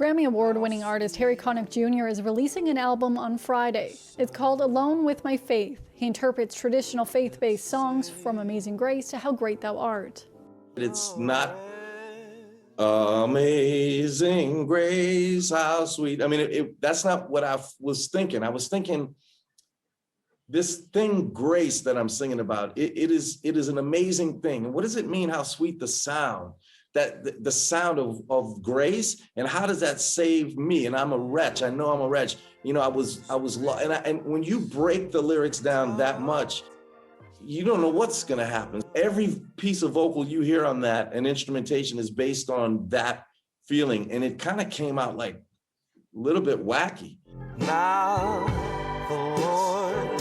Grammy Award-winning artist Harry Connick Jr. is releasing an album on Friday. It's called Alone with My Faith. He interprets traditional faith-based songs from Amazing Grace to How Great Thou Art. It's not Amazing Grace, how sweet. I mean, that's not what I was thinking. I was thinking this thing, grace, that I'm singing about, it is an amazing thing. And what does it mean, how sweet the sound? That the sound of grace, and how does that save me? And I'm a wretch. I know I'm a wretch. You know, I was and when you break the lyrics down that much, you don't know what's going to happen. Every piece of vocal you hear on that and instrumentation is based on that feeling, and it kind of came out like a little bit wacky. Now the Lord,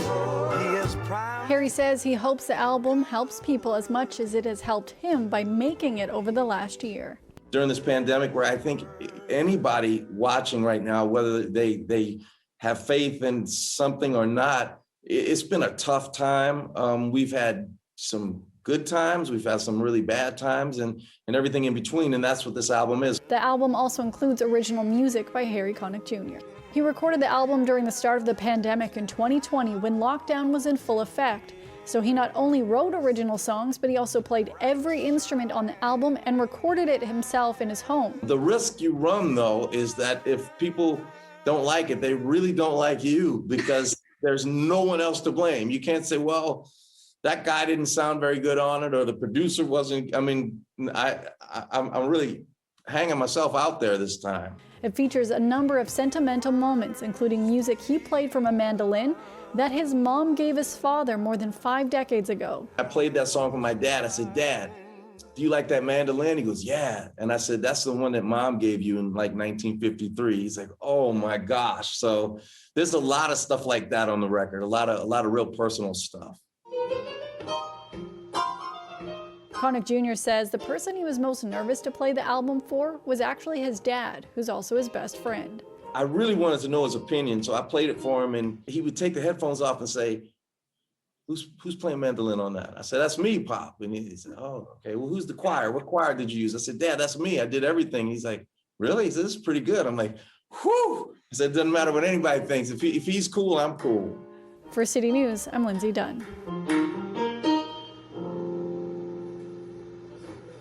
He is proud. Harry says he hopes the album helps people as much as it has helped him by making it over the last year. During this pandemic, where I think anybody watching right now, whether they have faith in something or not, it's been a tough time. We've had some good times, we've had some really bad times, and everything in between, and that's what this album is. The album also includes original music by Harry Connick Jr. He recorded the album during the start of the pandemic in 2020 when lockdown was in full effect. So he not only wrote original songs, but he also played every instrument on the album and recorded it himself in his home. The risk you run, though, is that if people don't like it, they really don't like you, because there's no one else to blame. You can't say, well, that guy didn't sound very good on it, or the producer wasn't. I mean, I'm really hanging myself out there this time. It features a number of sentimental moments, including music he played from a mandolin that his mom gave his father more than 5 decades ago. I played that song for my dad. I said, Dad, do you like that mandolin? He goes, yeah. And I said, that's the one that Mom gave you in like 1953. He's like, oh my gosh. So there's a lot of stuff like that on the record, a lot of real personal stuff. Connick Jr. says the person he was most nervous to play the album for was actually his dad, who's also his best friend. I really wanted to know his opinion, so I played it for him, and he would take the headphones off and say, who's playing mandolin on that? I said, that's me, Pop. And he said, oh, okay, well, who's the choir? What choir did you use? I said, Dad, that's me. I did everything. He's like, really? He said, this is pretty good. I'm like, whew. I said, it doesn't matter what anybody thinks. If he's cool, I'm cool. For City News, I'm Lindsay Dunn.